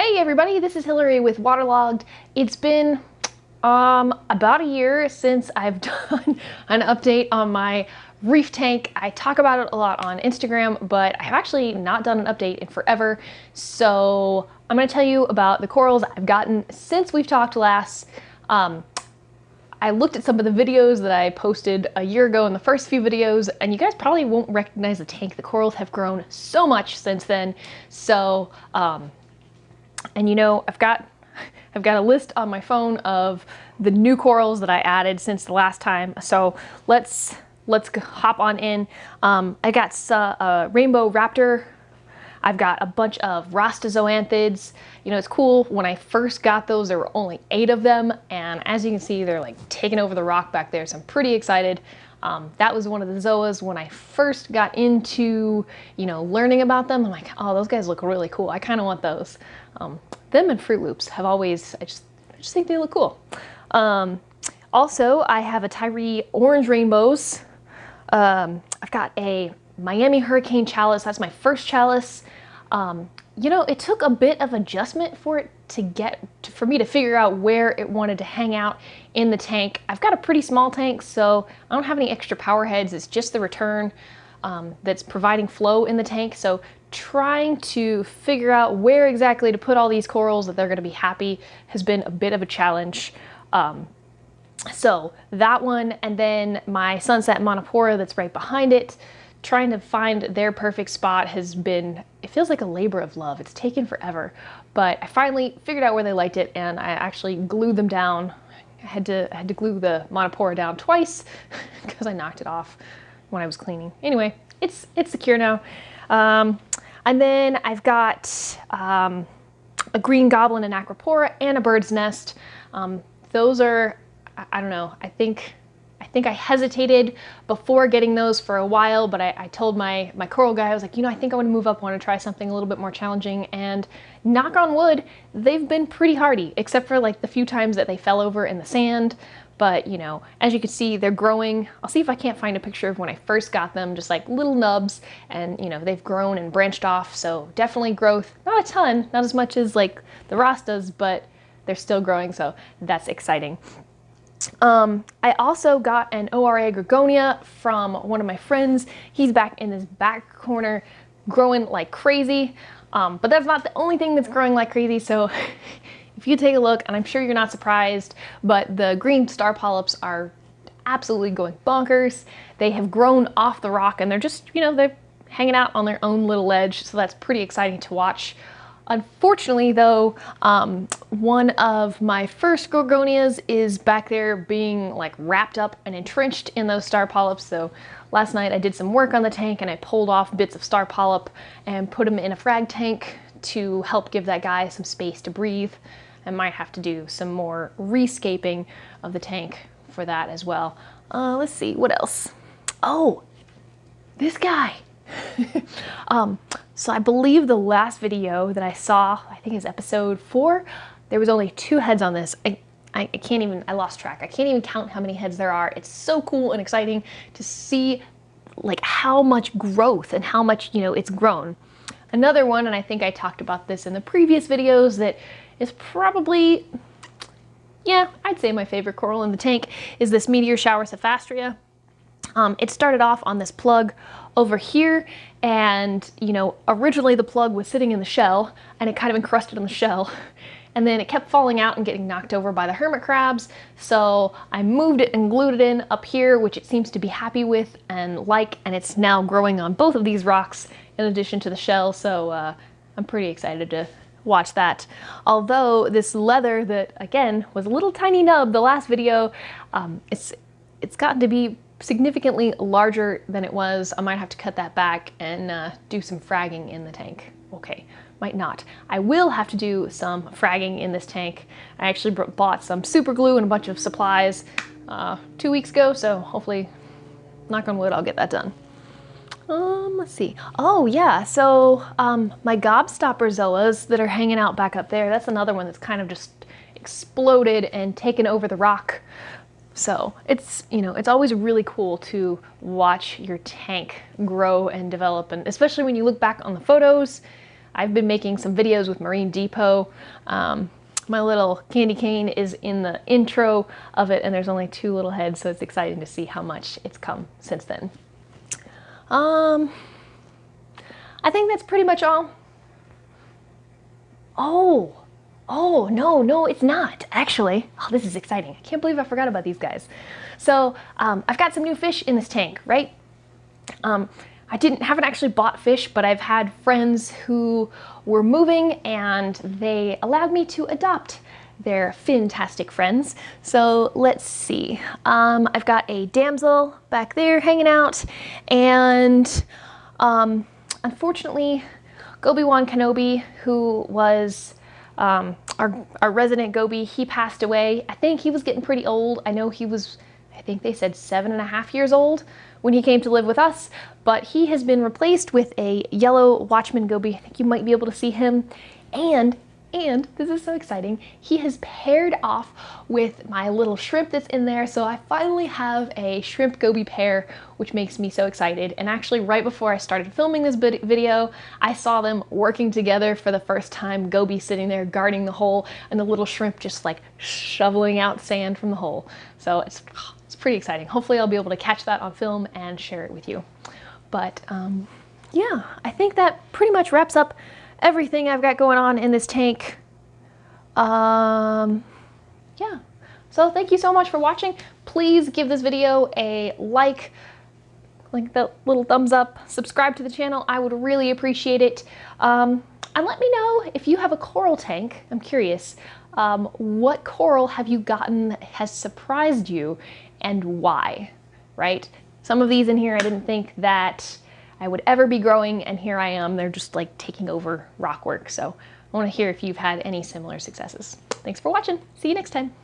Hey everybody, this is Hillary with Waterlogged. It's been about a year since I've done an update on my reef tank. I talk about it a lot on Instagram, but I've actually not done an update in forever. So I'm going to tell you about the corals I've gotten since we've talked last. I looked at some of the videos that I posted a year ago in the first few videos, and you guys probably won't recognize the tank. The corals have grown so much since then. So, and you know, I've got a list on my phone of the new corals that I added since the last time. So let's hop on in. I got a rainbow raptor. I've got a bunch of rostozoanthids. You know, it's cool. When I first got those, there were only 8 of them. And as you can see, they're like taking over the rock back there. So I'm pretty excited. That was one of the zoas when I first got into, you know, learning about them. I'm like, oh, those guys look really cool. I kind of want those. Them and Fruit Loops have always, I just think they look cool. Also, I have a Tyree orange rainbows. I've got a Miami hurricane chalice. That's my first chalice. You know, it took a bit of adjustment for it for me to figure out where it wanted to hang out in the tank. I've got a pretty small tank, so I don't have any extra power heads. It's just the return that's providing flow in the tank. So trying to figure out where exactly to put all these corals that they're going to be happy has been a bit of a challenge. So that one, and then my sunset monopora that's right behind it. Trying to find their perfect spot has been, it feels like a labor of love. It's taken forever, but I finally figured out where they liked it, and I actually glued them down. I had to glue the monopora down twice because I knocked it off when I was cleaning. Anyway, it's secure now. And then I've got a green goblin and acropora and a bird's nest. Those are, I don't know, I think I hesitated before getting those for a while, but I told my coral guy, I was like, you know, I think I want to move up, want to try something a little bit more challenging, and knock on wood, they've been pretty hardy, except for like the few times that they fell over in the sand. But, you know, as you can see, they're growing. I'll see if I can't find a picture of when I first got them, just like little nubs, and, you know, they've grown and branched off, so definitely growth. Not a ton, not as much as like the Rastas, but they're still growing, so that's exciting. I also got an ORA Gregonia from one of my friends. He's back in this back corner growing like crazy, but that's not the only thing that's growing like crazy. So if you take a look, and I'm sure you're not surprised, but the green star polyps are absolutely going bonkers. They have grown off the rock, and they're just, you know, they're hanging out on their own little ledge, so that's pretty exciting to watch. Unfortunately, though, one of my first gorgonias is back there being like wrapped up and entrenched in those star polyps. So last night I did some work on the tank, and I pulled off bits of star polyp and put them in a frag tank to help give that guy some space to breathe. I might have to do some more rescaping of the tank for that as well. Let's see, what else? Oh, this guy. So I believe the last video that I saw, I think is episode 4, there was only 2 heads on this. I can't even, I lost track. I can't even count how many heads there are. It's so cool and exciting to see like how much growth and how much, you know, it's grown. Another one, and I think I talked about this in the previous videos, that is probably, yeah, I'd say my favorite coral in the tank is this meteor shower cephastria. It started off on this plug over here, and, you know, originally the plug was sitting in the shell, and it kind of encrusted on the shell, and then it kept falling out and getting knocked over by the hermit crabs, so I moved it and glued it in up here, which it seems to be happy with and it's now growing on both of these rocks in addition to the shell, so I'm pretty excited to watch that. Although this leather that, again, was a little tiny nub the last video, it's gotten to be significantly larger than it was. I might have to cut that back and do some fragging in the tank. Okay, might not. I will have to do some fragging in this tank. I actually bought some super glue and a bunch of supplies 2 weeks ago, so hopefully, knock on wood, I'll get that done. Let's see. Oh yeah, so my gobstopper zoas that are hanging out back up there, that's another one that's kind of just exploded and taken over the rock. So it's, you know, it's always really cool to watch your tank grow and develop, and especially when you look back on the photos, I've been making some videos with Marine Depot. My little candy cane is in the intro of it, and there's only 2 little heads, so it's exciting to see how much it's come since then. I think that's pretty much all. No, it's not, actually. Oh, this is exciting. I can't believe I forgot about these guys. So, I've got some new fish in this tank, right? I haven't actually bought fish, but I've had friends who were moving and they allowed me to adopt their fantastic friends. So let's see. I've got a damsel back there hanging out, and unfortunately, Gobi-Wan Kenobi, who was our resident Gobi, he passed away. I think he was getting pretty old. I know he was, I think they said 7.5 years old when he came to live with us, but he has been replaced with a yellow Watchman Gobi. I think you might be able to see him. And this is so exciting, he has paired off with my little shrimp that's in there, so I finally have a shrimp Gobi pair, which makes me so excited. And actually, right before I started filming this video, I saw them working together for the first time, Gobi sitting there guarding the hole, and the little shrimp just like shoveling out sand from the hole. So it's pretty exciting. Hopefully I'll be able to catch that on film and share it with you. But yeah, I think that pretty much wraps up everything I've got going on in this tank. Yeah, so thank you so much for watching. Please give this video a like the little thumbs up, subscribe to the channel. I would really appreciate it. And let me know if you have a coral tank. I'm curious. What coral have you gotten that has surprised you, and why, right? Some of these in here I didn't think that I would ever be growing, and here I am. They're just like taking over rock work. So I want to hear if you've had any similar successes. Thanks for watching. See you next time.